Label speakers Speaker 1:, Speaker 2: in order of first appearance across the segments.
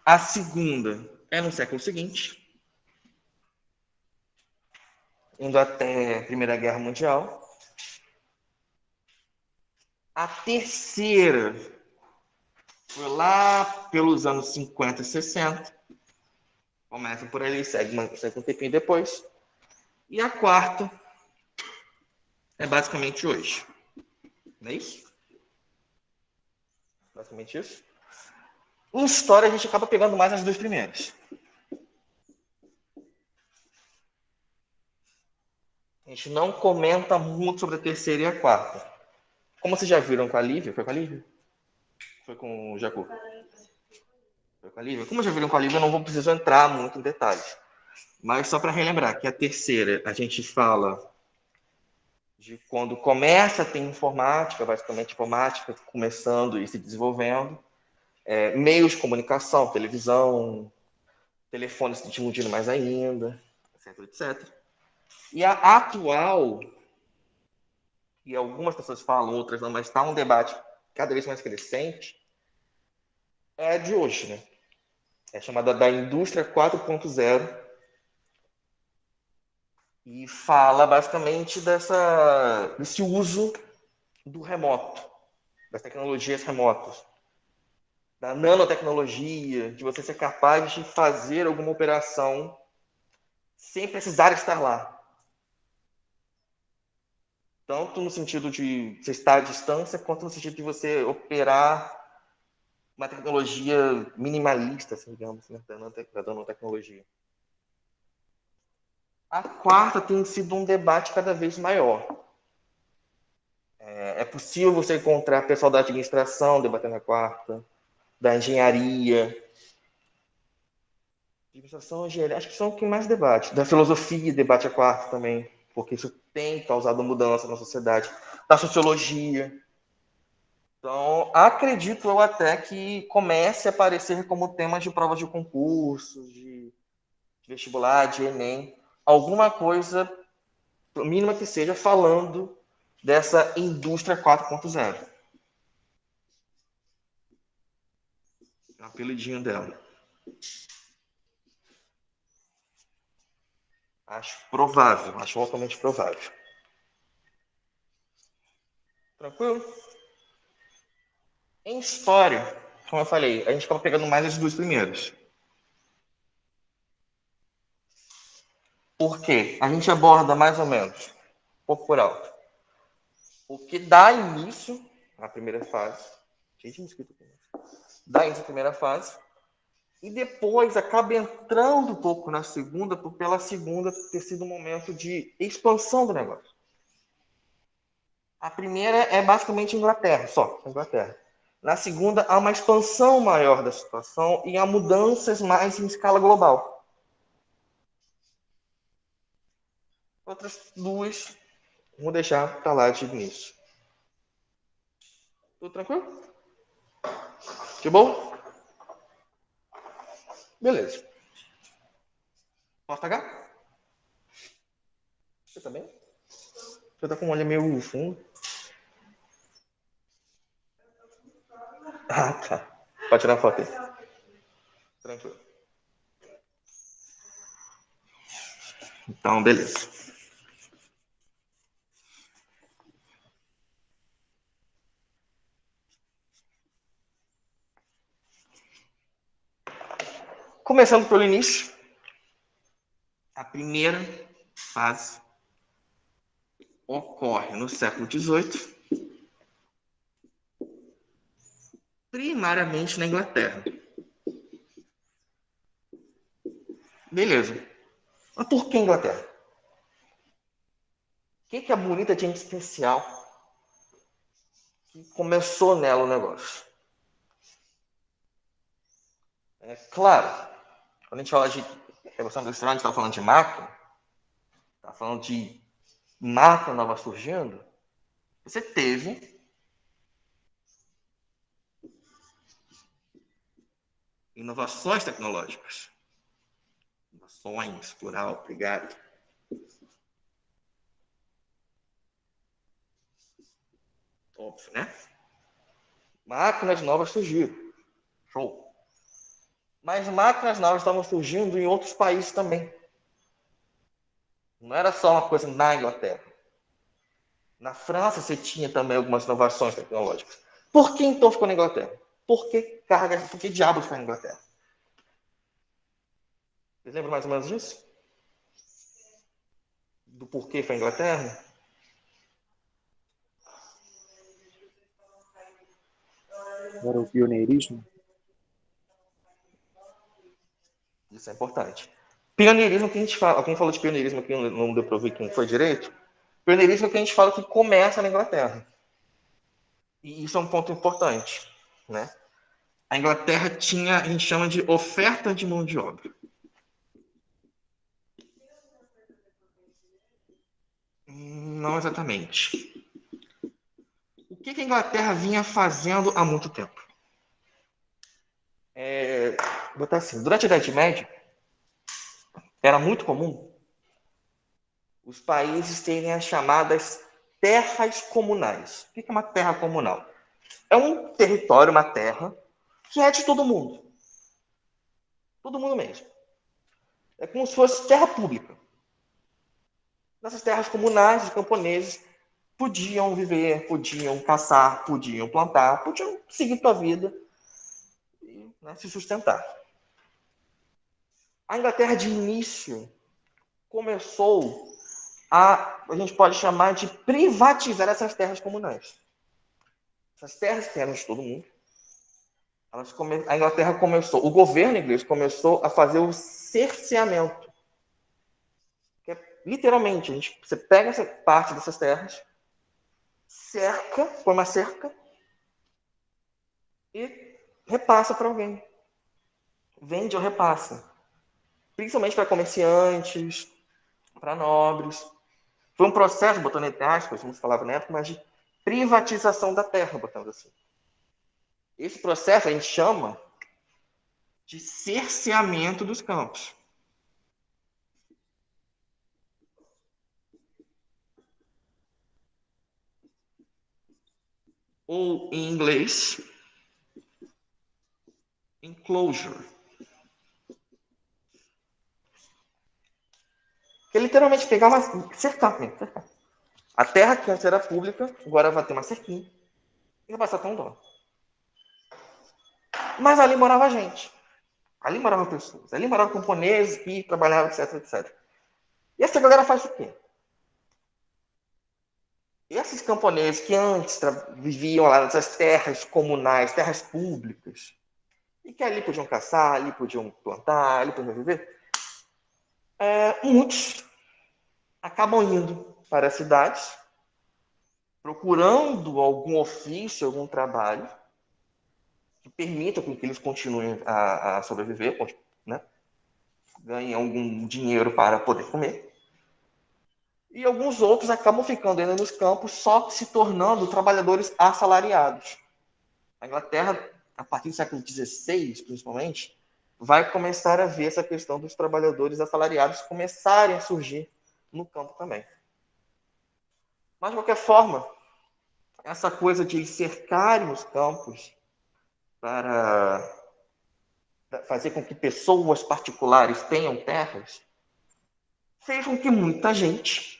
Speaker 1: A segunda é no século seguinte, indo até a Primeira Guerra Mundial. A terceira foi lá pelos anos 50 e 60. Começa por ali, segue um tempinho depois. E a quarta é basicamente hoje. Não é isso? Basicamente isso. Em história, a gente acaba pegando mais as duas primeiras. A gente não comenta muito sobre a terceira e a quarta. Como vocês já viram com a Lívia, foi com a Lívia? Foi com o Jacu? Foi com a Lívia? Como já viram com a Lívia, eu não vou precisar entrar muito em detalhes. Mas só para relembrar que a terceira, a gente fala de quando começa a ter informática, basicamente informática começando e se desenvolvendo, meios de comunicação, televisão, telefone se difundindo mais ainda, etc, etc. E a atual, e algumas pessoas falam, outras não, mas está um debate cada vez mais crescente, é a de hoje, né? É chamada da indústria 4.0 e fala basicamente desse uso do remoto, das tecnologias remotas, da nanotecnologia, de você ser capaz de fazer alguma operação sem precisar estar lá. Tanto no sentido de você estar à distância, quanto no sentido de você operar uma tecnologia minimalista, assim, digamos, né, da nanotecnologia. A quarta tem sido um debate cada vez maior. É possível você encontrar pessoal da administração debatendo a quarta, da engenharia. Administração, engenharia, acho que são o que mais debate. Da filosofia debate a quarta também, porque isso tem causado mudança na sociedade. Da sociologia. Então, acredito eu até que comece a aparecer como temas de provas de concurso, de vestibular, de Enem, alguma coisa, mínima que seja, falando dessa indústria 4.0. É o apelidinho dela. Acho provável, acho altamente provável. Tranquilo? Em história, como eu falei, a gente acaba pegando mais as duas primeiras. Por quê? A gente aborda mais ou menos, um pouco por alto, o que dá início à primeira fase. Gente, mosquito aqui. Dá início à primeira fase. E depois acaba entrando um pouco na segunda, por pela segunda ter sido um momento de expansão do negócio. A primeira é basicamente Inglaterra, só Inglaterra. Na segunda, há uma expansão maior da situação e há mudanças mais em escala global. Outras duas, vou deixar para lá de início. Tudo tranquilo? De boa? Beleza. Posso tagar? Você também? Você tá com o olho meio fundo. Ah, tá. Pode tirar a foto aí. Tranquilo. Então, beleza. Começando pelo início, a primeira fase ocorre no século XVIII, primariamente na Inglaterra. Beleza. Mas por que Inglaterra? O que a Bonita tinha de especial que começou nela o negócio? É claro, quando a gente fala de Revolução Industrial, a gente está falando de máquina, está falando de máquina nova surgindo. Você teve inovações tecnológicas. Inovações, plural, obrigado. Óbvio, né? Máquinas novas surgiram. Show. Mas máquinas novas estavam surgindo em outros países também. Não era só uma coisa na Inglaterra. Na França você tinha também algumas inovações tecnológicas. Por que então ficou na Inglaterra? Por que diabos foi na Inglaterra? Vocês lembram mais ou menos disso? Do porquê foi na Inglaterra?
Speaker 2: Era o pioneirismo.
Speaker 1: Isso é importante. Pioneirismo que a gente fala, alguém falou de pioneirismo aqui, não deu para ouvir quem foi direito. Pioneirismo que a gente fala que começa na Inglaterra. E isso é um ponto importante, né? A Inglaterra tinha, a gente chama de oferta de mão de obra. Não exatamente. O que a Inglaterra vinha fazendo há muito tempo? Vou botar assim, durante a Idade Média, era muito comum os países terem as chamadas terras comunais. O que é uma terra comunal? É um território, uma terra, que é de todo mundo. Todo mundo mesmo. É como se fosse terra pública. Nessas terras comunais, os camponeses podiam viver, podiam caçar, podiam plantar, podiam seguir sua vida e, né, se sustentar. A Inglaterra de início começou a gente pode chamar de privatizar essas terras comunais. Essas terras que eram de todo mundo, a Inglaterra começou, o governo inglês começou a fazer o cerceamento. Que é, literalmente, você pega essa parte dessas terras, cerca, põe uma cerca e repassa para alguém. Vende ou repassa. Principalmente para comerciantes, para nobres. Foi um processo, botando entre aspas, como se falava na época, mas de privatização da terra, botando assim. Esse processo a gente chama de cerceamento dos campos. Ou, em inglês, enclosure. Que é literalmente pegar uma cercar. A terra que antes era pública, agora vai ter uma cerquinha. E vai passar tão dó. Mas ali morava gente. Ali moravam pessoas. Ali moravam camponeses que trabalhavam, etc, etc. E essa galera faz o quê? E esses camponeses que antes viviam lá nessas terras comunais, terras públicas, e que ali podiam caçar, ali podiam plantar, ali podiam viver, muitos acabam indo para as cidades, procurando algum ofício, algum trabalho que permita com que eles continuem a sobreviver, né? Ganhem algum dinheiro para poder comer. E alguns outros acabam ficando ainda nos campos, só se tornando trabalhadores assalariados. A Inglaterra, a partir do século XVI, principalmente, vai começar a ver essa questão dos trabalhadores assalariados começarem a surgir no campo também. Mas, de qualquer forma, essa coisa de cercarem os campos para fazer com que pessoas particulares tenham terras fez com que muita gente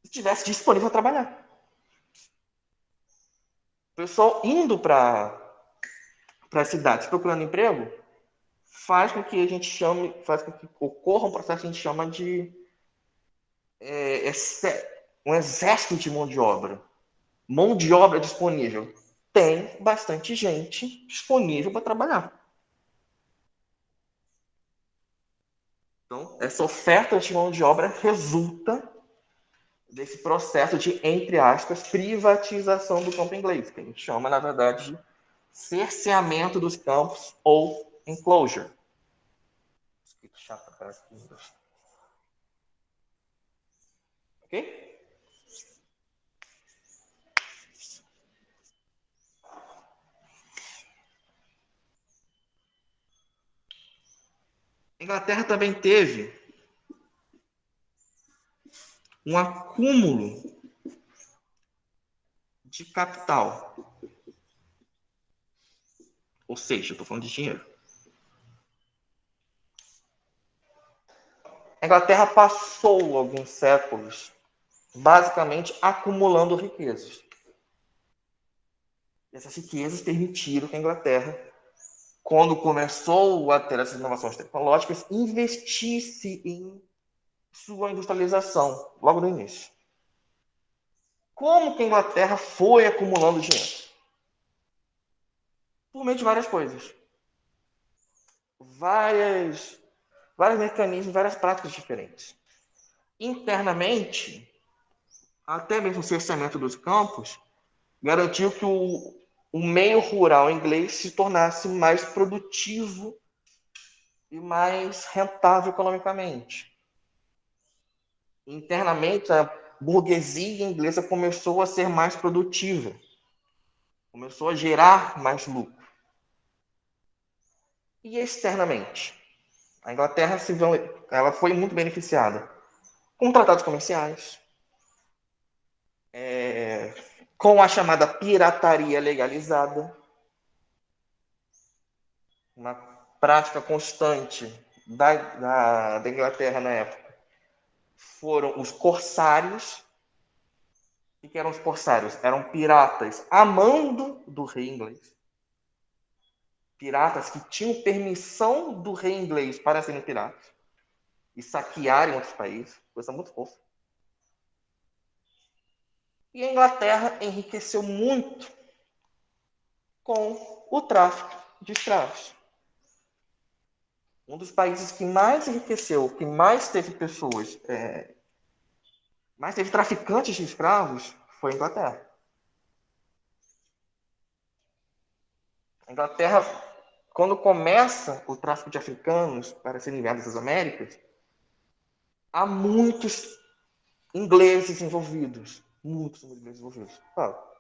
Speaker 1: estivesse disponível a trabalhar. O pessoal indo para as cidades procurando emprego faz com que a gente chame, faz com que ocorra um processo que a gente chama de um exército de mão de obra. Mão de obra disponível. Tem bastante gente disponível para trabalhar. Então, essa oferta de mão de obra resulta desse processo de, entre aspas, privatização do campo inglês, que a gente chama, na verdade, de cerceamento dos campos ou enclosure. Escrito chato para aqui. Ok? A Inglaterra também teve um acúmulo de capital. Ou seja, eu estou falando de dinheiro. Inglaterra passou alguns séculos basicamente acumulando riquezas. Essas riquezas permitiram que a Inglaterra, quando começou a ter essas inovações tecnológicas, investisse em sua industrialização logo no início. Como que a Inglaterra foi acumulando dinheiro? Por meio de várias coisas. Vários mecanismos, várias práticas diferentes. Internamente, até mesmo o cerceamento dos campos garantiu que o meio rural inglês se tornasse mais produtivo e mais rentável economicamente. Internamente, a burguesia inglesa começou a ser mais produtiva, começou a gerar mais lucro. E externamente, a Inglaterra ela foi muito beneficiada com tratados comerciais, com a chamada pirataria legalizada, uma prática constante da Inglaterra na época. Foram os corsários. O que eram os corsários? Eram piratas a mando do rei inglês. Piratas que tinham permissão do rei inglês para serem piratas e saquearem outros países. Coisa muito fofa. E a Inglaterra enriqueceu muito com o tráfico de escravos. Um dos países que mais enriqueceu, que mais teve pessoas, mais teve traficantes de escravos, foi a Inglaterra. A Inglaterra, quando começa o tráfico de africanos para serem enviados às Américas, há muitos ingleses envolvidos. Muitos ingleses envolvidos. Fala.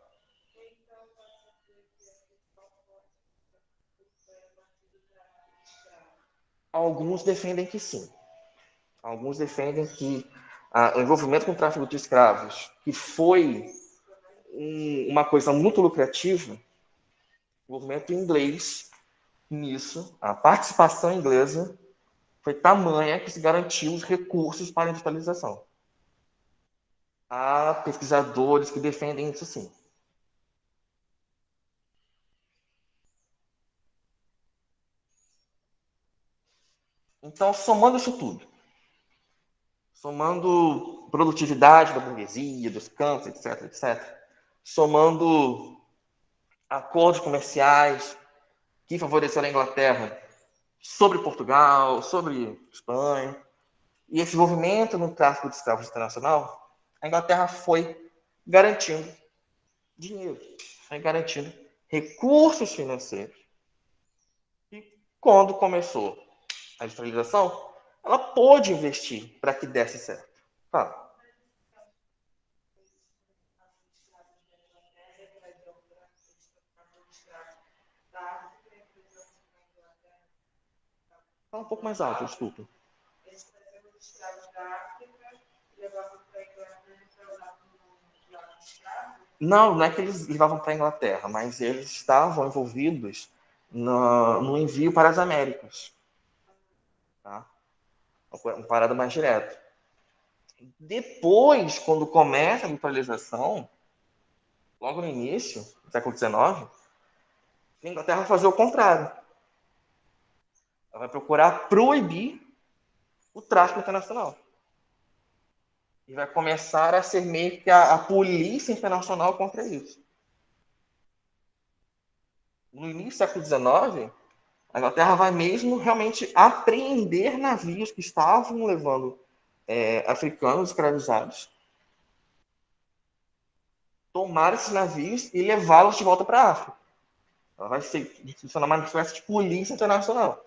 Speaker 1: Alguns defendem que sim. Alguns defendem que o envolvimento com o tráfico de escravos, que foi uma coisa muito lucrativa, o envolvimento inglês nisso, a participação inglesa foi tamanha que se garantiu os recursos para a industrialização. Há pesquisadores que defendem isso sim. Então, somando isso tudo, somando produtividade da burguesia, dos campos, etc., etc., somando acordos comerciais que favoreceram a Inglaterra sobre Portugal, sobre Espanha, e esse envolvimento no tráfico de escravos internacional, a Inglaterra foi garantindo dinheiro, foi garantindo recursos financeiros. E quando começou a industrialização, ela pôde investir para que desse certo. Fala. Fala um pouco mais alto, desculpa. Não, não é que eles levavam para a Inglaterra, mas eles estavam envolvidos no envio para as Américas. Tá? Uma parada mais direta. Depois, quando começa a industrialização, logo no início do século XIX, a Inglaterra vai fazer o contrário. Ela vai procurar proibir o tráfico internacional. E vai começar a ser meio que a polícia internacional contra isso. No início do século XIX, a Inglaterra vai mesmo realmente apreender navios que estavam levando africanos escravizados, tomar esses navios e levá-los de volta para a África. Ela vai funcionar uma espécie de polícia internacional.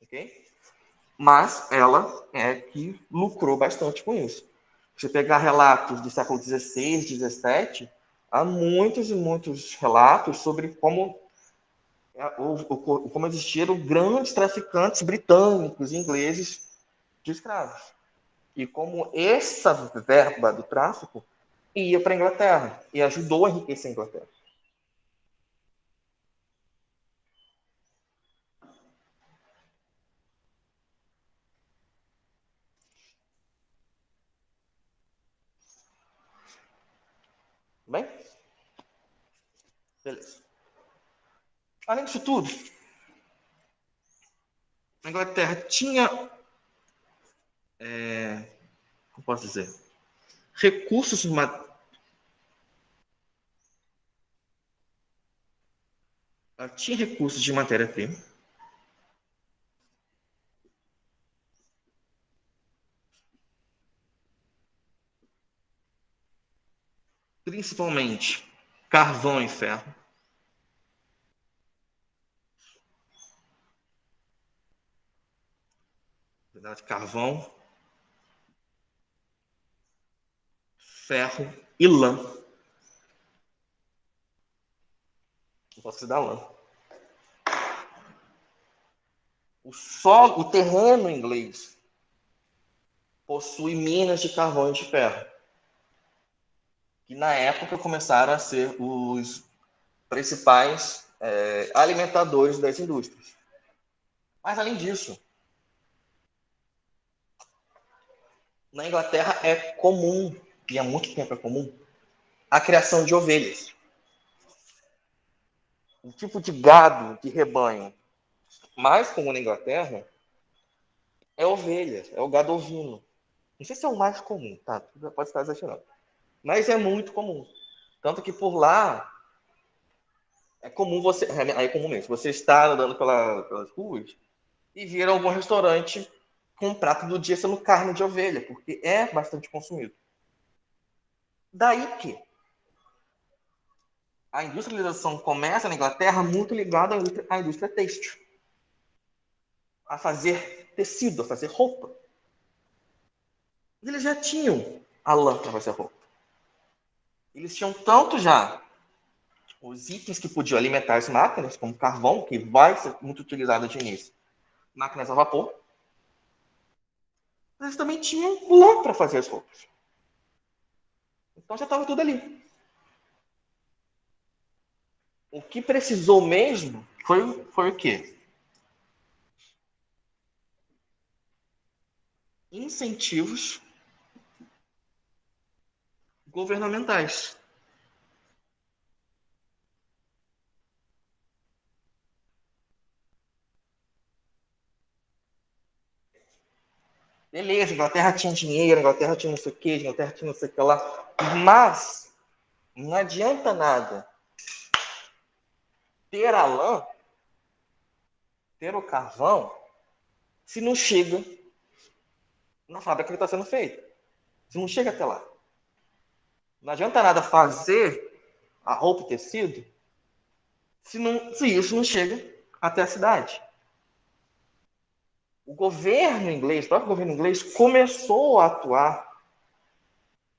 Speaker 1: Ok? Mas ela é que lucrou bastante com isso. Se você pegar relatos do século XVI, XVII, há muitos e muitos relatos sobre como existiram grandes traficantes britânicos e ingleses de escravos. E como essa verba do tráfico ia para a Inglaterra e ajudou a enriquecer a Inglaterra. Bem? Beleza. Além disso tudo, a Inglaterra tinha, como posso dizer, recursos, ela tinha recursos de matéria-prima, principalmente carvão e ferro. Carvão, ferro e lã. Não posso te dar lã. O terreno inglês possui minas de carvão e de ferro, que na época começaram a ser os principais alimentadores das indústrias. Mas além disso, na Inglaterra é comum, e há muito tempo é comum, a criação de ovelhas. O tipo de gado, de rebanho mais comum na Inglaterra é ovelha, é o gado ovino. Não sei se é o mais comum, tá? Pode estar exagerando. Mas é muito comum. Tanto que por lá é comum você. É comum mesmo. Você está andando pelas ruas e vir a algum restaurante com um prato do dia sendo carne de ovelha, porque é bastante consumido. Daí que a industrialização começa na Inglaterra muito ligada à indústria têxtil, a fazer tecido, a fazer roupa. Eles já tinham a lã para fazer roupa. Eles tinham tanto já os itens que podiam alimentar as máquinas, como carvão, que vai ser muito utilizado de início, máquinas a vapor, mas eles também tinham lã para fazer as roupas. Então já estava tudo ali. O que precisou mesmo foi o quê? Incentivos governamentais. Beleza, a Inglaterra tinha dinheiro, a Inglaterra tinha não sei o quê, a Inglaterra tinha não sei o que lá. Mas não adianta nada ter a lã, ter o carvão, se não chega na fábrica que está sendo feita. Se não chega até lá. Não adianta nada fazer a roupa e tecido se isso não chega até a cidade. O governo inglês, o próprio governo inglês, começou a atuar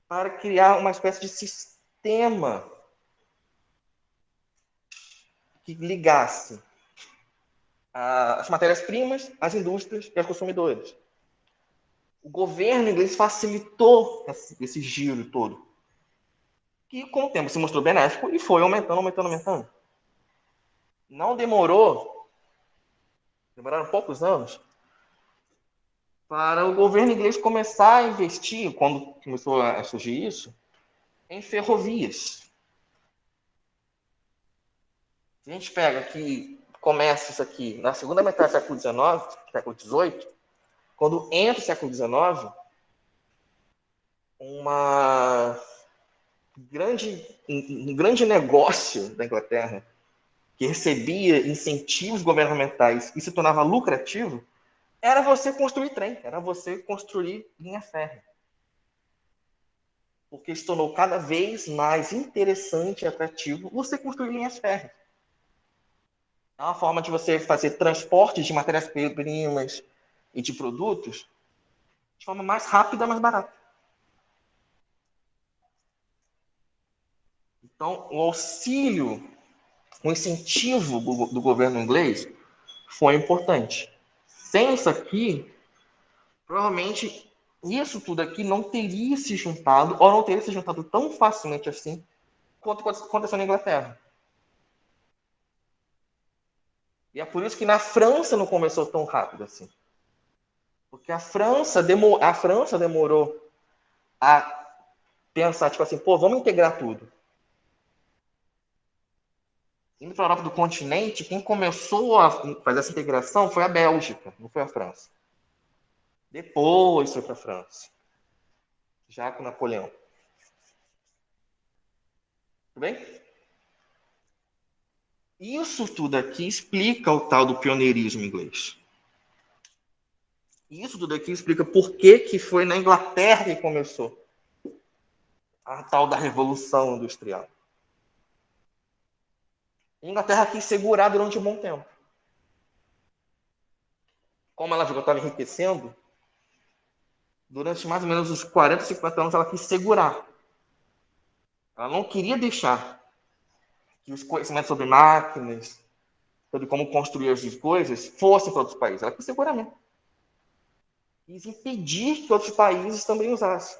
Speaker 1: para criar uma espécie de sistema que ligasse as matérias-primas, as indústrias e os consumidores. O governo inglês facilitou esse giro todo, que com o tempo se mostrou benéfico e foi aumentando, aumentando, aumentando. Não demoraram poucos anos, para o governo inglês começar a investir, quando começou a surgir isso, em ferrovias. Se a gente pega que começa isso aqui na segunda metade do século XIX, século XVIII, quando entra o século XIX, um grande negócio da Inglaterra, que recebia incentivos governamentais e se tornava lucrativo, era você construir trem, era você construir linha férrea. Porque se tornou cada vez mais interessante e atrativo você construir linhas férreas. É uma forma de você fazer transporte de matérias-primas e de produtos de forma mais rápida e mais barata. Então, o auxílio, o incentivo do governo inglês foi importante. Sem isso aqui, provavelmente isso tudo aqui não teria se juntado, ou não teria se juntado tão facilmente assim, quanto aconteceu na Inglaterra. E é por isso que na França não começou tão rápido assim. Porque a França demorou a pensar, tipo assim, pô, vamos integrar tudo. Indo para a Europa do continente, quem começou a fazer essa integração foi a Bélgica, não foi a França. Depois foi para a França, já com Napoleão. Tudo bem? Isso tudo aqui explica o tal do pioneirismo inglês. Isso tudo aqui explica por que foi na Inglaterra que começou a tal da Revolução Industrial. A Inglaterra quis segurar durante um bom tempo. Como ela viu que estava enriquecendo, durante mais ou menos uns 40, 50 anos, ela quis segurar. Ela não queria deixar que os conhecimentos sobre máquinas, sobre como construir as coisas, fossem para outros países. Ela quis segurar mesmo. Quis impedir que outros países também usassem.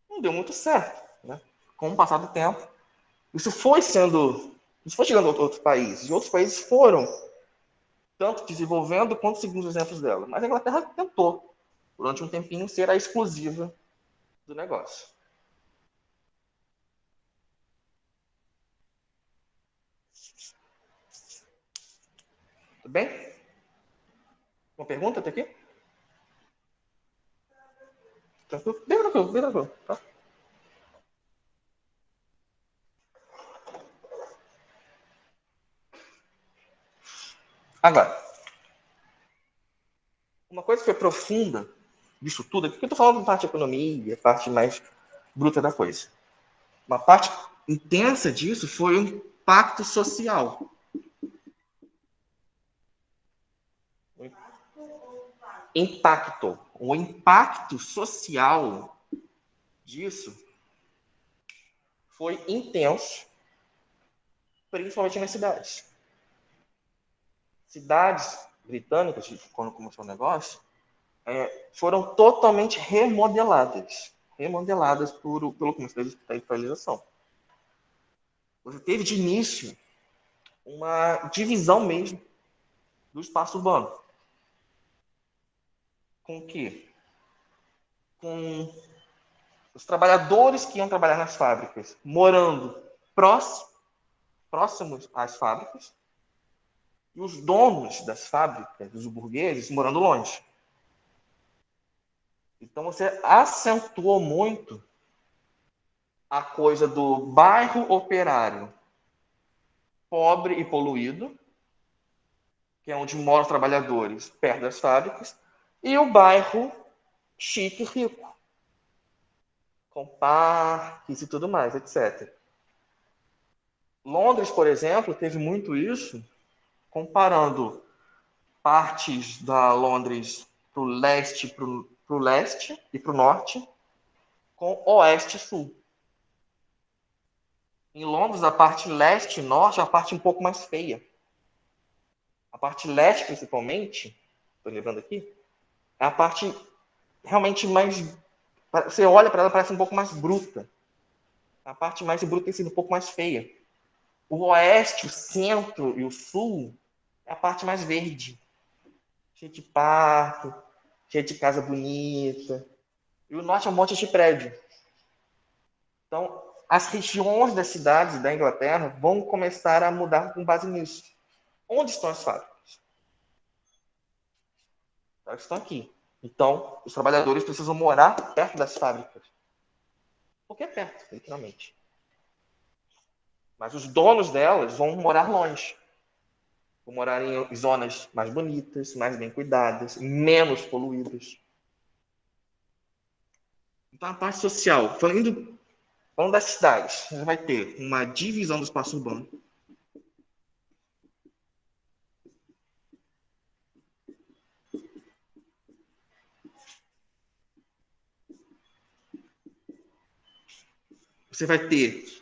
Speaker 1: Não deu muito certo. Né? Com o passar do tempo, isso foi chegando a outros países. E outros países foram tanto desenvolvendo quanto seguindo os exemplos dela. Mas a Inglaterra tentou, durante um tempinho, ser a exclusiva do negócio. Tudo bem? Uma pergunta até aqui? Tranquilo? Bem tranquilo, bem tranquilo. Tá? Agora, uma coisa que foi profunda disso tudo, porque eu estou falando de parte de economia, parte mais bruta da coisa. Uma parte intensa disso foi o impacto social. O impacto social disso foi intenso, principalmente nas cidades. Cidades britânicas, quando começou o negócio, foram totalmente remodeladas pelo começo da industrialização. Você teve de início uma divisão mesmo do espaço urbano. Com o quê? Com os trabalhadores que iam trabalhar nas fábricas morando próximos às fábricas e os donos das fábricas, os burgueses, morando longe. Então você acentuou muito a coisa do bairro operário pobre e poluído, que é onde moram os trabalhadores, perto das fábricas, e o bairro chique e rico, com parques e tudo mais, etc. Londres, por exemplo, teve muito isso, comparando partes da Londres para o leste e para o norte, com oeste e sul. Em Londres, a parte leste e norte é a parte um pouco mais feia. A parte leste, principalmente, estou lembrando aqui, é a parte realmente mais... Você olha para ela, parece um pouco mais bruta. A parte mais bruta tem sido um pouco mais feia. O oeste, o centro e o sul é a parte mais verde. Cheio de parque, cheio de casa bonita. E o norte é um monte de prédio. Então, as regiões das cidades da Inglaterra vão começar a mudar com base nisso. Onde estão as fábricas? Elas estão aqui. Então, os trabalhadores precisam morar perto das fábricas. Porque é perto, literalmente. Mas os donos delas vão morar longe. Vão morar em zonas mais bonitas, mais bem cuidadas, menos poluídas. Então, a parte social, falando das cidades, você vai ter uma divisão do espaço urbano. Você vai ter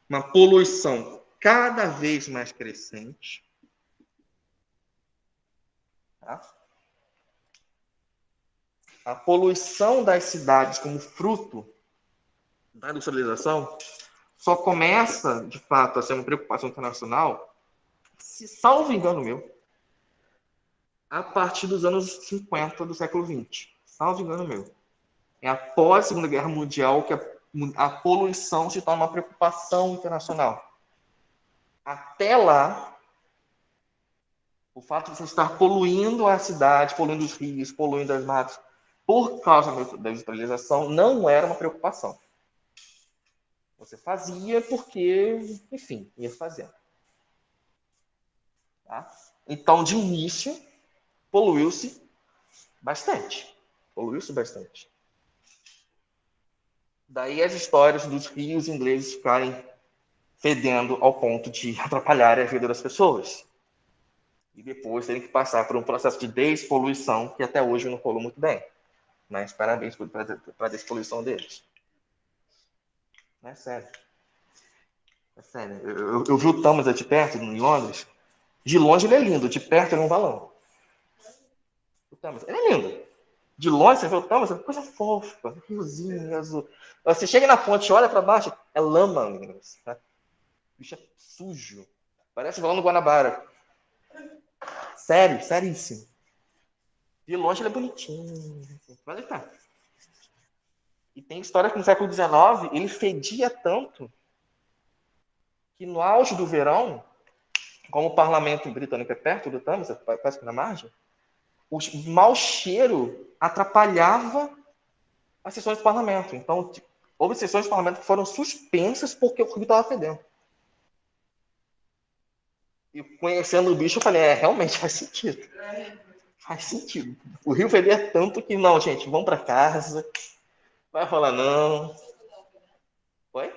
Speaker 1: uma poluição cada vez mais crescente. Tá? A poluição das cidades como fruto da industrialização só começa, de fato, a ser uma preocupação internacional, se salvo engano meu, a partir dos anos 50 do século XX. Salvo engano meu. É após a Segunda Guerra Mundial que a poluição se torna uma preocupação internacional. Até lá, o fato de você estar poluindo a cidade, poluindo os rios, poluindo as matas, por causa da industrialização, não era uma preocupação. Você fazia porque, enfim, ia fazendo. Tá? Então, de início, poluiu-se bastante. Poluiu-se bastante. Daí as histórias dos rios ingleses ficarem fedendo ao ponto de atrapalhar a vida das pessoas. E depois terem que passar por um processo de despoluição que até hoje não rolou muito bem. Mas parabéns para a despoluição deles. É sério. É sério. Eu vi o Thomas de perto, em Londres. De longe ele é lindo, de perto ele é um balão. O Thomas, ele é lindo. De longe você vê o Thomas, é uma coisa fofa, riozinho azul. Você chega na ponte, olha para baixo, é lama, meninas. Tá? O bicho é sujo. Parece balão do Guanabara. Sério, seríssimo. De longe ele é bonitinho. Mas ele tá. E tem história que no século XIX ele fedia tanto que no auge do verão, como o parlamento britânico é perto do Thames, quase que na margem, o mau cheiro atrapalhava as sessões do parlamento. Então, houve sessões do parlamento que foram suspensas porque o rio estava fedendo. E conhecendo o bicho, eu falei, realmente faz sentido. Faz sentido. O rio fedia tanto que, não, gente, vamos para casa. Vai rolar, não. Oi?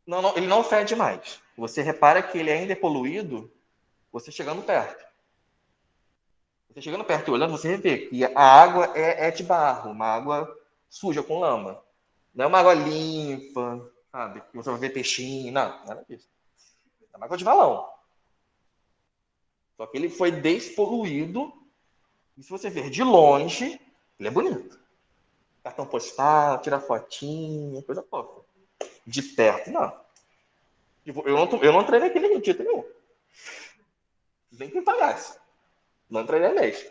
Speaker 1: Não, não, ele não fede mais. Você repara que ele ainda é poluído você chegando perto. Você chegando perto e olhando, você vê que a água é de barro, uma água suja com lama. Não é uma água limpa, sabe? Que você vai ver peixinho, não, nada disso. É uma água de valão. Só que ele foi despoluído, e se você ver de longe, ele é bonito. Cartão postal, tira fotinha, coisa fofa. De perto, não. Eu não treinei aquele rio, de nenhum. Nem quem pagasse. Não treinei mesmo.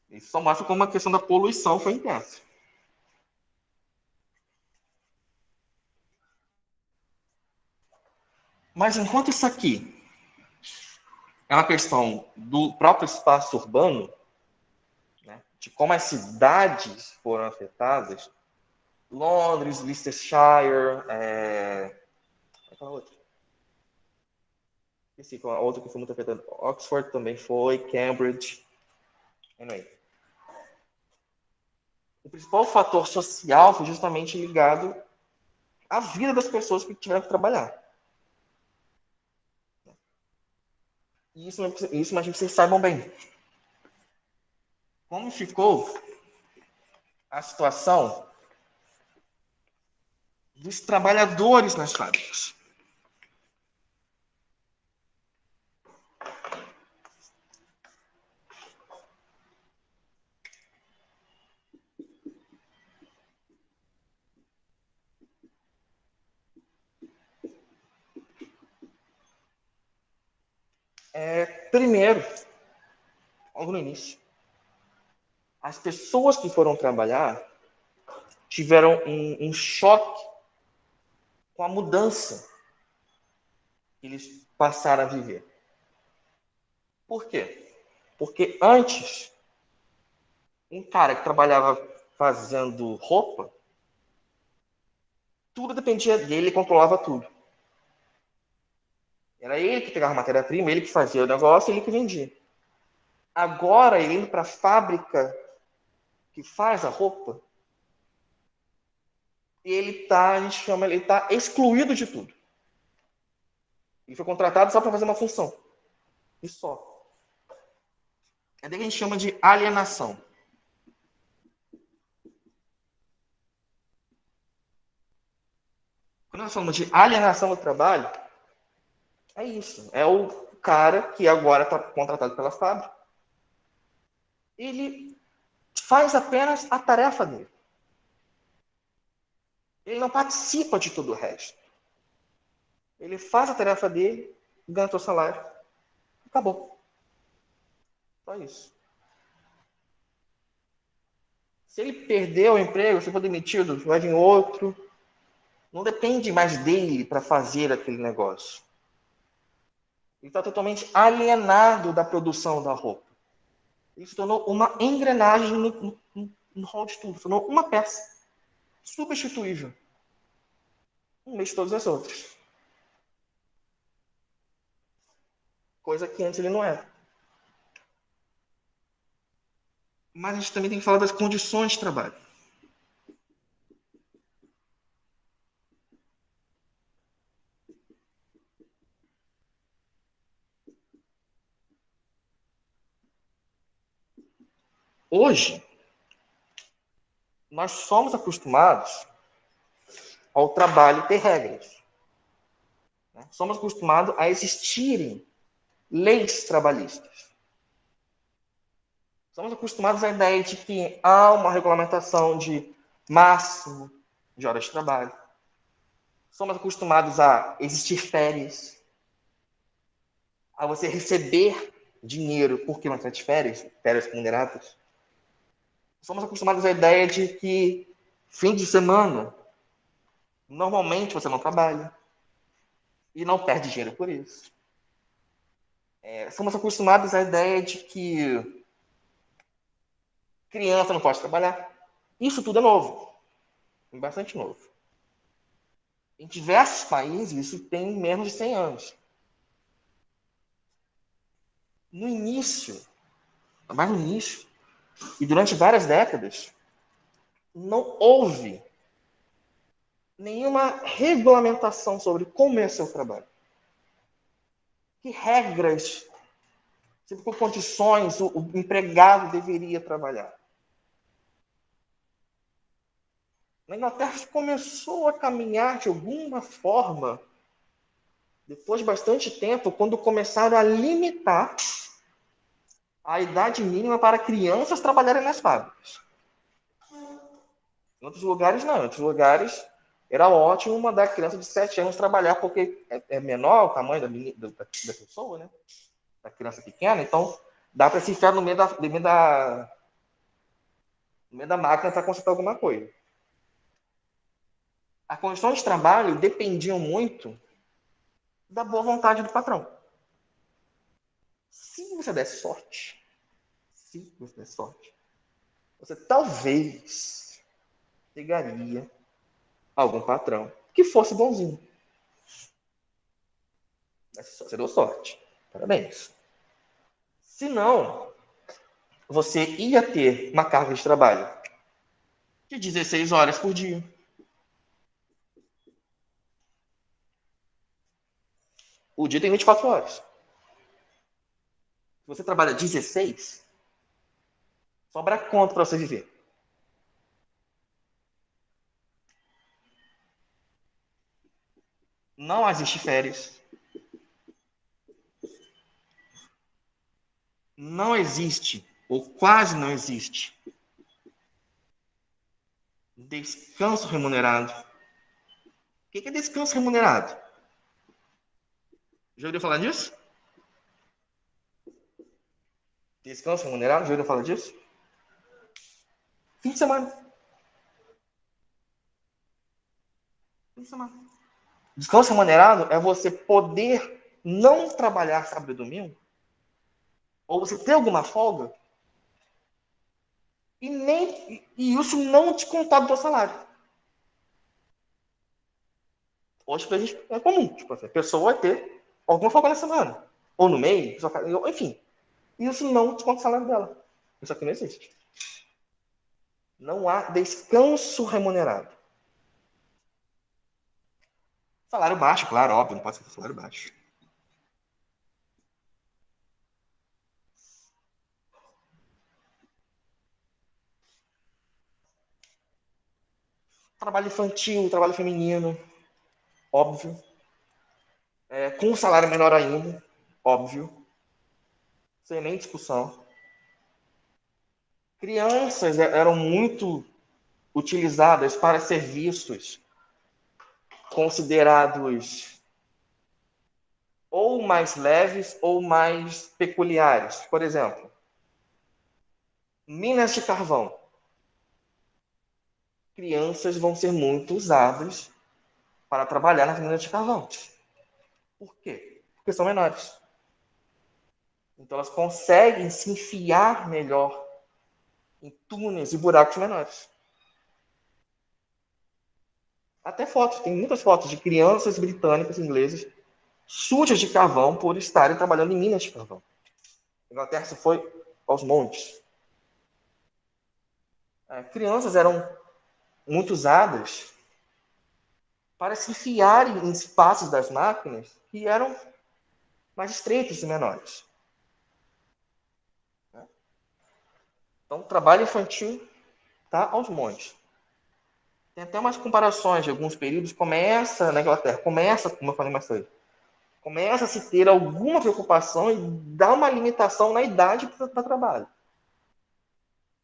Speaker 1: Isso só mostra como a questão da poluição foi intensa. Mas enquanto isso aqui é uma questão do próprio espaço urbano, né, de como as cidades foram afetadas, Londres, Leicestershire, qual é a outra? Esse, a outra que foi muito afetada, Oxford também foi, Cambridge. Anyway. O principal fator social foi justamente ligado à vida das pessoas que tiveram que trabalhar. E isso imagino que vocês saibam bem. Como ficou a situação dos trabalhadores nas fábricas? Primeiro, logo no início, as pessoas que foram trabalhar tiveram um choque com a mudança que eles passaram a viver. Por quê? Porque antes, um cara que trabalhava fazendo roupa, tudo dependia dele, ele controlava tudo. Era ele que pegava a matéria-prima, ele que fazia o negócio, ele que vendia. Agora, ele indo para a fábrica que faz a roupa, ele está excluído de tudo. Ele foi contratado só para fazer uma função. E só. É daí que a gente chama de alienação. Quando nós falamos de alienação do trabalho, é isso. É o cara que agora está contratado pela fábrica. Ele faz apenas a tarefa dele. Ele não participa de todo o resto. Ele faz a tarefa dele, ganha o seu salário. Acabou. Só isso. Se ele perdeu o emprego, se for demitido, vai vir outro. Não depende mais dele para fazer aquele negócio. Ele está totalmente alienado da produção da roupa. Ele se tornou uma engrenagem no rol de tudo. Se tornou uma peça substituível no meio de todas as outras. Coisa que antes ele não era. Mas a gente também tem que falar das condições de trabalho. Hoje, nós somos acostumados ao trabalho ter regras. Né? Somos acostumados a existirem leis trabalhistas. Somos acostumados à ideia de que há uma regulamentação de máximo de horas de trabalho. Somos acostumados a existir férias, a você receber dinheiro porque você tem férias remuneradas. Somos acostumados à ideia de que fim de semana, normalmente você não trabalha e não perde dinheiro por isso. Somos acostumados à ideia de que criança não pode trabalhar. Isso tudo é novo, é bastante novo. Em diversos países, isso tem menos de 100 anos. No início, mas no início, e durante várias décadas, não houve nenhuma regulamentação sobre como é seu trabalho. Que regras, sobre que condições o empregado deveria trabalhar. Na Inglaterra começou a caminhar de alguma forma, depois de bastante tempo, quando começaram a limitar a idade mínima para crianças trabalharem nas fábricas. Em outros lugares, não. Em outros lugares, era ótimo mandar a criança de 7 anos trabalhar, porque é menor o tamanho da pessoa, né? Da criança pequena, então dá para se enfiar no meio da máquina para consertar alguma coisa. As condições de trabalho dependiam muito da boa vontade do patrão. Se você desse sorte, você talvez pegaria algum patrão que fosse bonzinho. Você deu sorte. Parabéns. Se não, você ia ter uma carga de trabalho de 16 horas por dia. O dia tem 24 horas. Se você trabalha 16, sobra quanto para você viver? Não existe férias. Não existe, ou quase não existe, descanso remunerado. O que é descanso remunerado? Já ouviu falar disso? Descanso remunerado? Já ouviu falar disso? Fim de semana. Fim de semana. Descanso remunerado é você poder não trabalhar sábado e domingo, ou você ter alguma folga, e isso não te contar do teu salário. Hoje pra gente é comum, tipo, a pessoa vai ter alguma folga na semana, ou no meio, enfim. Isso não te conta o salário dela. Isso aqui não existe. Não há descanso remunerado. Salário baixo, claro, óbvio, não pode ser salário baixo. Trabalho infantil, trabalho feminino, óbvio. Com um salário menor ainda, óbvio. Sem nem discussão. Crianças eram muito utilizadas para serviços considerados ou mais leves ou mais peculiares. Por exemplo, minas de carvão. Crianças vão ser muito usadas para trabalhar nas minas de carvão. Por quê? Porque são menores. Então elas conseguem se enfiar melhor em túneis e buracos menores. Até fotos, tem muitas fotos de crianças britânicas e inglesas sujas de carvão por estarem trabalhando em minas de carvão. A Inglaterra se foi aos montes. Crianças eram muito usadas para se enfiarem em espaços das máquinas que eram mais estreitos e menores. Então, o trabalho infantil está aos montes. Tem até umas comparações de alguns períodos. Começa na Inglaterra, começa, como eu falei mais cedo, começa a se ter alguma preocupação e dá uma limitação na idade para trabalho.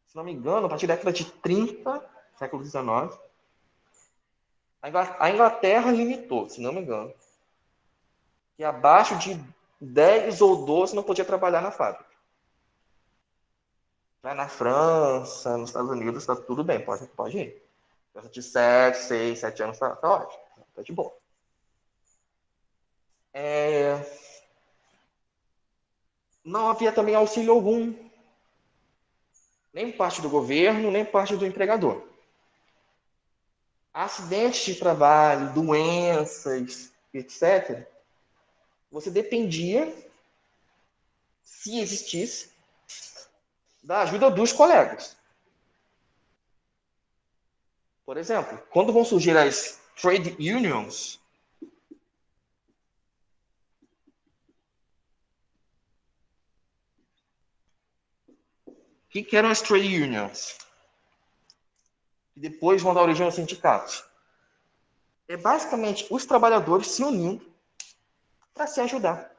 Speaker 1: Se não me engano, a partir da década de 30, século XIX, a Inglaterra limitou, se não me engano, que abaixo de 10 ou 12 não podia trabalhar na fábrica. Já na França, nos Estados Unidos, está tudo bem, pode ir. De 7, 6, 7 anos, tá ótimo, tá de boa. Não havia também auxílio algum, nem parte do governo, nem parte do empregador. Acidentes de trabalho, doenças, etc., você dependia, se existisse, da ajuda dos colegas. Por exemplo, quando vão surgir as trade unions, o que eram as trade unions? Que depois vão dar origem aos sindicatos. É basicamente os trabalhadores se unindo para se ajudar.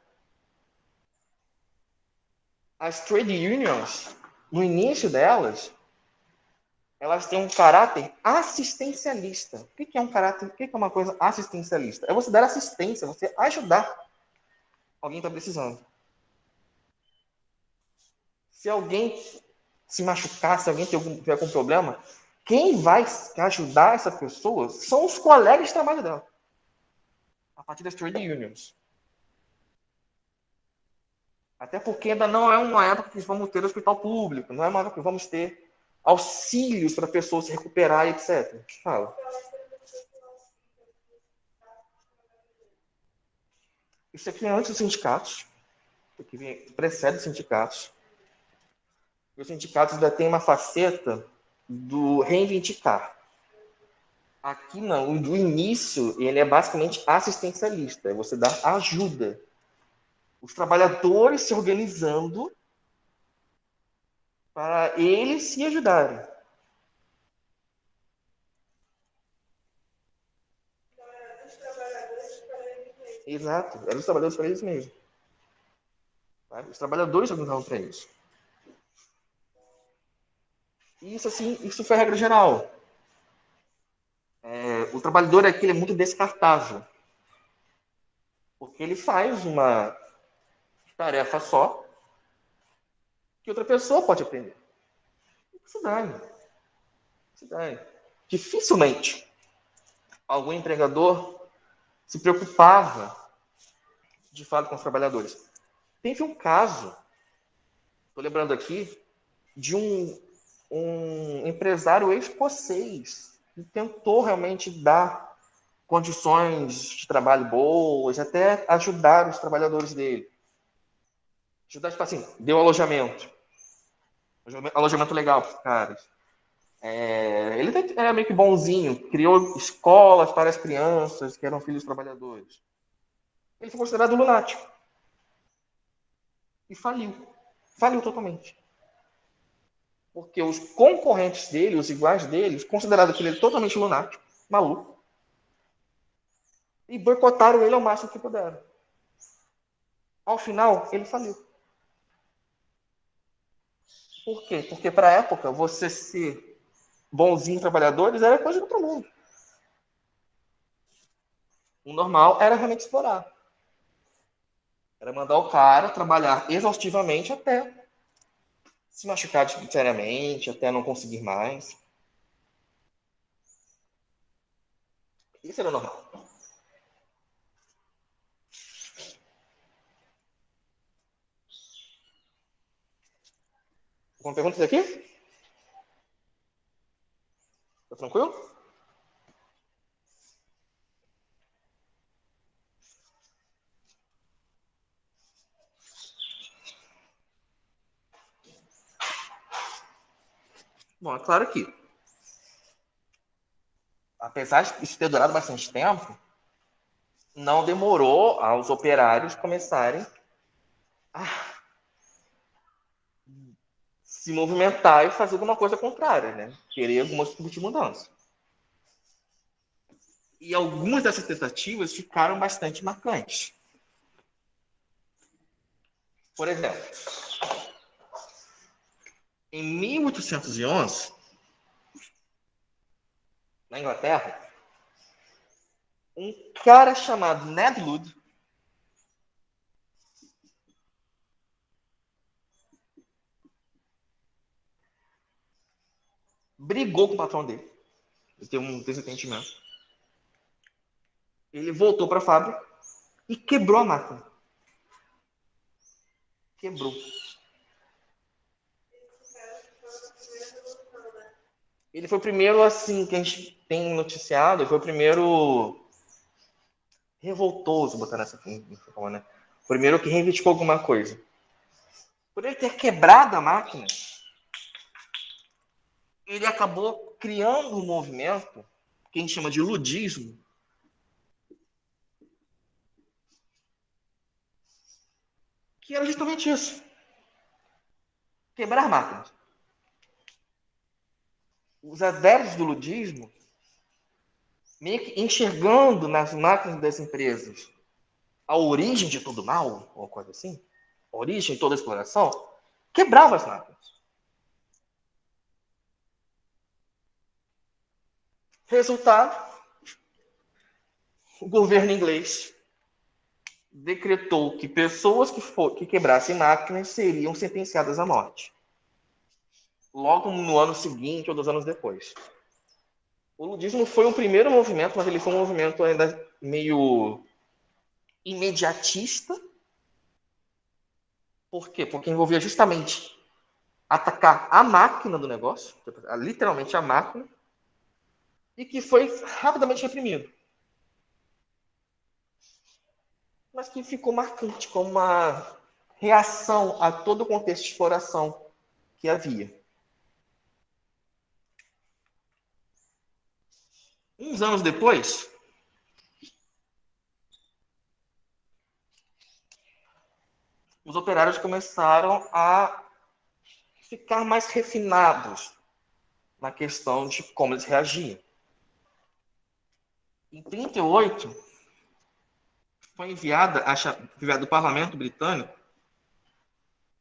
Speaker 1: As trade unions, no início delas, elas têm um caráter assistencialista. O que é um caráter? O que é uma coisa assistencialista? É você dar assistência, você ajudar alguém que está precisando. Se alguém se machucar, se alguém tiver algum problema, quem vai ajudar essa pessoa são os colegas de trabalho dela, a partir das trade unions. Até porque ainda não é uma época que vamos ter hospital público, não é uma época que vamos ter auxílios para a pessoa se recuperar, etc. Fala. Isso aqui é antes dos sindicatos, isso aqui precede os sindicatos. Os sindicatos ainda têm uma faceta do reivindicar. Aqui não, o início ele é basicamente assistencialista, é você dar ajuda. Os trabalhadores se organizando para eles se ajudarem. Exato, eram os trabalhadores para eles mesmos. Os trabalhadores se organizavam para isso. Isso, assim, isso foi a regra geral. O trabalhador aqui é muito descartável. Porque ele faz uma tarefa só que outra pessoa pode aprender. Isso dá. Isso dá. Dificilmente algum empregador se preocupava de fato com os trabalhadores. Teve um caso, estou lembrando aqui, de um empresário escocês que tentou realmente dar condições de trabalho boas, até ajudar os trabalhadores dele. Ajudar, tipo assim, deu alojamento legal para os caras. Ele era meio que bonzinho, criou escolas para as crianças que eram filhos trabalhadores. Ele foi considerado lunático. E faliu. Faliu totalmente. Porque os concorrentes dele, os iguais dele, consideraram que ele era totalmente lunático, maluco, e boicotaram ele ao máximo que puderam. Ao final, ele faliu. Por quê? Porque para a época, você ser bonzinho trabalhadores era coisa do outro mundo. O normal era realmente explorar. Era mandar o cara trabalhar exaustivamente até se machucar seriamente, até não conseguir mais. Isso era normal. Alguma pergunta aqui? Tá tranquilo? Bom, é claro que, apesar de isso ter durado bastante tempo, não demorou aos operários começarem a se movimentar e fazer alguma coisa contrária, né? Querer alguma tipo de mudança. E algumas dessas tentativas ficaram bastante marcantes. Por exemplo, em 1811, na Inglaterra, um cara chamado Ned Ludd brigou com o patrão dele. Ele teve um desentendimento. Ele voltou para a fábrica e quebrou a máquina. Quebrou. Ele foi o primeiro, assim, que a gente tem noticiado, ele foi o primeiro revoltoso, botar nessa forma, né? O primeiro que reivindicou alguma coisa. Por ele ter quebrado a máquina, ele acabou criando um movimento que a gente chama de ludismo, que era justamente isso. Quebrar máquinas. Os adeptos do ludismo, meio que enxergando nas máquinas das empresas a origem de todo mal, ou coisa assim, a origem de toda a exploração, quebrava as máquinas. Resultado, o governo inglês decretou que pessoas que quebrassem máquinas seriam sentenciadas à morte. Logo no ano seguinte ou 2 anos depois. O ludismo foi um primeiro movimento, mas ele foi um movimento ainda meio imediatista. Por quê? Porque envolvia justamente atacar a máquina do negócio, literalmente a máquina, e que foi rapidamente reprimido. Mas que ficou marcante como uma reação a todo o contexto de exploração que havia. Uns anos depois, os operários começaram a ficar mais refinados na questão de como eles reagiam. Em 1938, foi enviado do Parlamento Britânico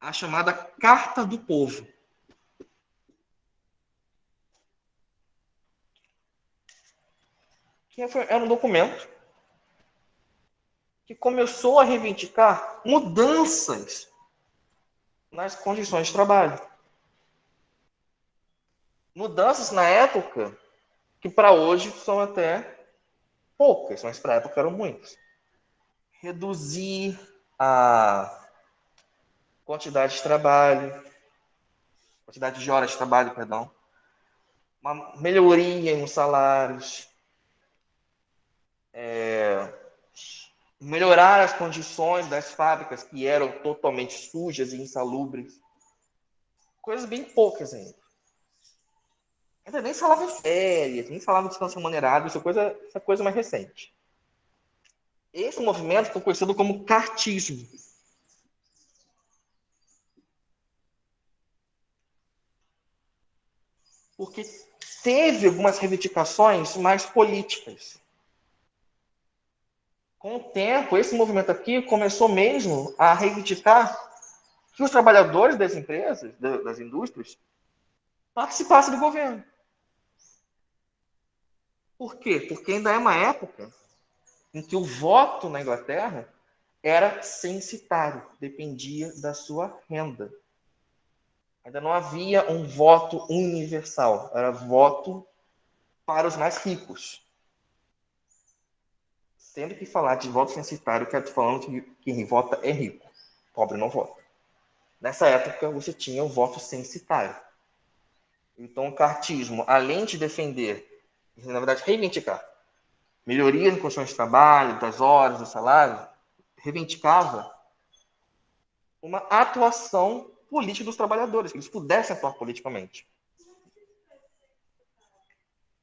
Speaker 1: a chamada Carta do Povo, que era um documento que começou a reivindicar mudanças nas condições de trabalho. Mudanças na época que para hoje são até poucas, mas para a época eram muitas. Reduzir a quantidade de trabalho, quantidade de horas de trabalho, perdão. Uma melhoria nos salários, melhorar as condições das fábricas que eram totalmente sujas e insalubres. Coisas bem poucas ainda. Ainda nem falava em férias, nem falava de descanso remunerado, essa coisa mais recente. Esse movimento foi conhecido como cartismo. Porque teve algumas reivindicações mais políticas. Com o tempo, esse movimento aqui começou mesmo a reivindicar que os trabalhadores das empresas, das indústrias, participassem do governo. Por quê? Porque ainda é uma época em que o voto na Inglaterra era censitário, dependia da sua renda. Ainda não havia um voto universal, era voto para os mais ricos. Sempre que falar de voto censitário, eu quero te falando que quem vota é rico, pobre não vota. Nessa época, você tinha o voto censitário. Então, o cartismo, além de defender, na verdade, reivindicar melhoria em condições de trabalho, das horas, do salário, reivindicava uma atuação política dos trabalhadores, que eles pudessem atuar politicamente.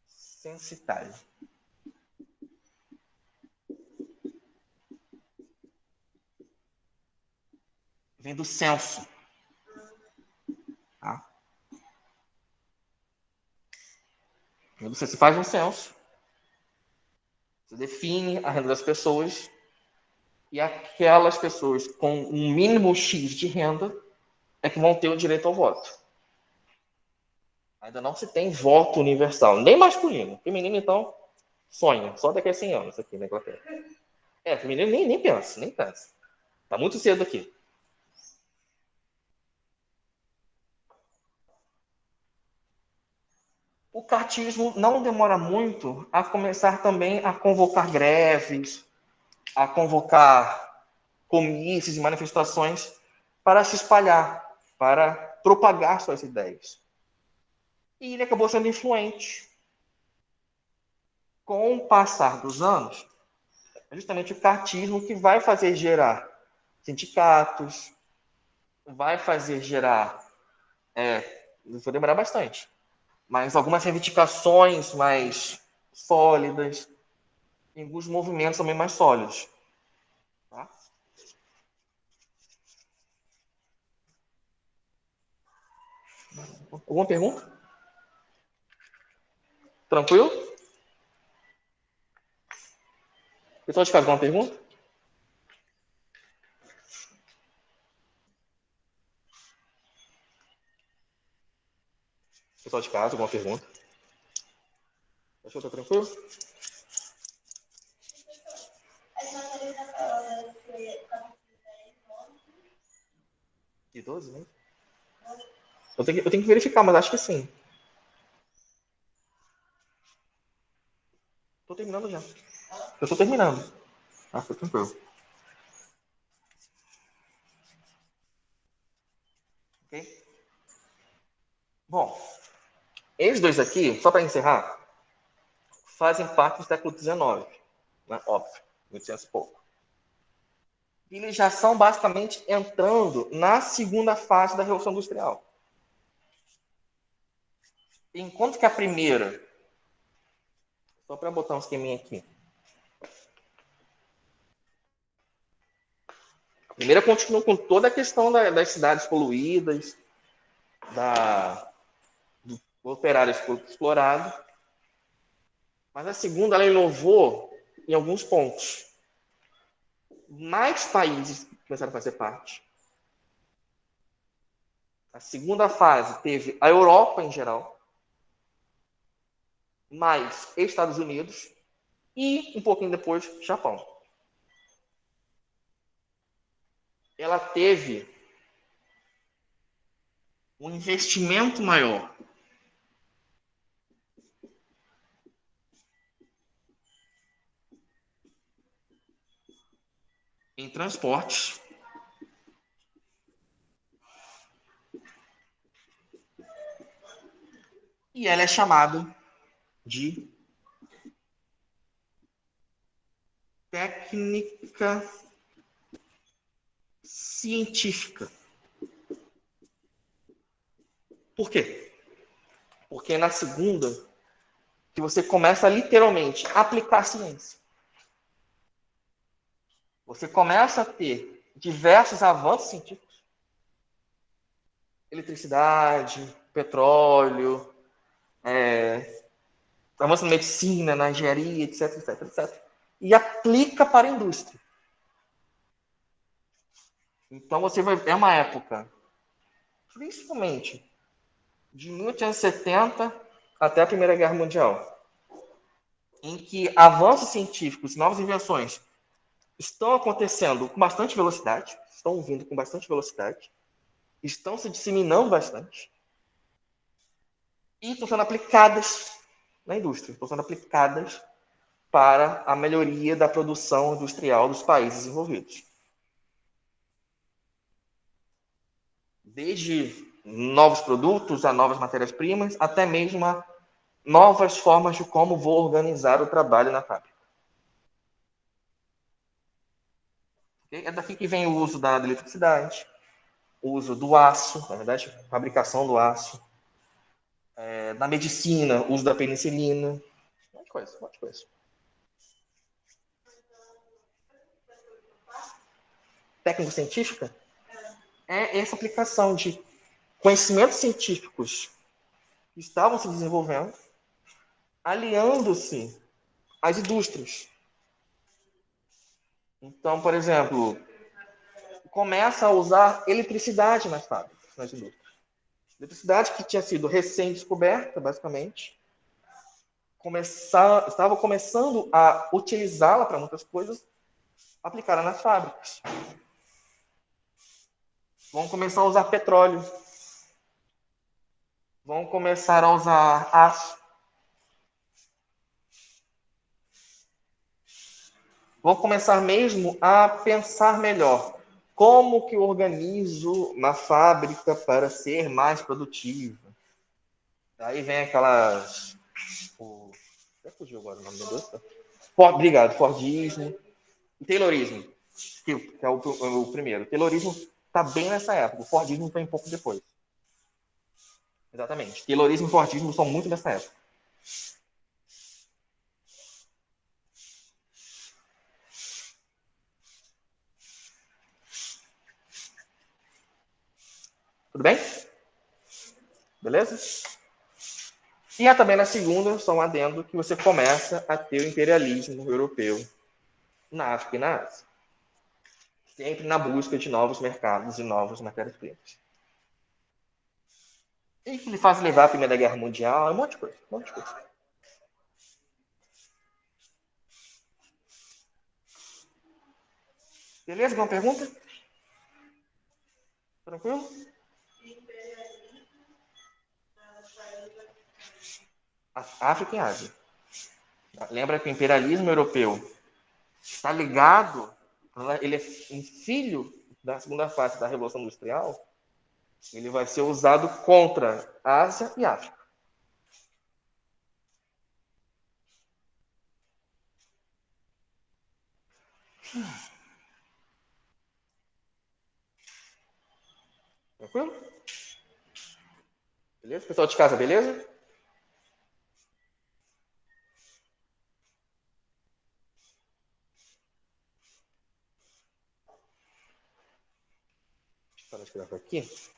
Speaker 1: Censitário. Vem do censo. Tá? Você faz um censo, você define a renda das pessoas, e aquelas pessoas com um mínimo X de renda é que vão ter o direito ao voto. Ainda não se tem voto universal, nem masculino. Feminino, então, sonha, só daqui a 100 anos aqui na Inglaterra. Feminino nem pensa, nem pensa. Tá muito cedo aqui. O cartismo não demora muito a começar também a convocar greves, a convocar comícios e manifestações para se espalhar, para propagar suas ideias. E ele acabou sendo influente. Com o passar dos anos, é justamente o cartismo que vai fazer gerar sindicatos, vai fazer gerar, vou demorar bastante, mas algumas reivindicações mais sólidas, e alguns movimentos também mais sólidos. Tá? Alguma pergunta? Tranquilo? Pessoal de casa, alguma pergunta? Pessoal de casa, alguma pergunta? Achou que tá tranquilo? De 12, né? Eu tenho que verificar, mas acho que sim. Tô terminando já. Eu tô terminando. Fica tranquilo. Ok? Bom, eles dois aqui, só para encerrar, fazem parte do século XIX. Né? Óbvio, 1800 e pouco. Eles já são basicamente entrando na segunda fase da Revolução Industrial. Enquanto que a primeira, só para botar um esqueminha aqui, a primeira continua com toda a questão das cidades poluídas, do operário explorado, mas a segunda ela inovou em alguns pontos. Mais países começaram a fazer parte. A segunda fase teve a Europa em geral, mais Estados Unidos e, um pouquinho depois, Japão. Ela teve um investimento maior em transportes e ela é chamada de técnica científica. Por quê? Porque é na segunda que você começa a literalmente aplicar a ciência. Você começa a ter diversos avanços científicos. Eletricidade, petróleo, avanço na medicina, na engenharia, etc, etc, etc. E aplica para a indústria. Então você vai ver uma época, principalmente de 1870 até a Primeira Guerra Mundial, em que avanços científicos, novas invenções estão acontecendo com bastante velocidade, estão vindo com bastante velocidade, estão se disseminando bastante e estão sendo aplicadas na indústria, estão sendo aplicadas para a melhoria da produção industrial dos países envolvidos. Desde novos produtos a novas matérias-primas, até mesmo a novas formas de como vou organizar o trabalho na fábrica. Okay? É daqui que vem o uso da eletricidade, o uso do aço, na verdade, fabricação do aço, na medicina, o uso da penicilina, um monte de coisa, um monte de coisa. Técnico-científica é essa aplicação de conhecimentos científicos que estavam se desenvolvendo, aliando-se às indústrias. Então, por exemplo, começa a usar eletricidade nas fábricas, nas indústrias. Eletricidade que tinha sido recém-descoberta, basicamente, estava começando a utilizá-la para muitas coisas, aplicada nas fábricas. Vão começar a usar petróleo, vão começar a usar aço, vão começar mesmo a pensar melhor. Como que eu organizo uma fábrica para ser mais produtiva? Aí vem aquelas... Já fugiu agora o nome do Deus, tá? Obrigado, Fordismo e Taylorismo, que é o primeiro. O Taylorismo está bem nessa época, o Fordismo vem um pouco depois. Exatamente. Taylorismo e Fordismo são muito dessa época. Tudo bem? Beleza? E também na segunda, só um adendo, que você começa a ter o imperialismo europeu na África e na Ásia. Sempre na busca de novos mercados e novas matérias-primas. E que lhe faz levar a Primeira Guerra Mundial, um monte de coisa, um monte de coisa. Beleza? Alguma pergunta? Tranquilo? África e Ásia. Lembra que o imperialismo europeu está ligado, ele é um filho da segunda fase da Revolução Industrial, ele vai ser usado contra a Ásia e a África. Tranquilo? Beleza? Pessoal de casa, beleza? Deixa eu tirar aqui.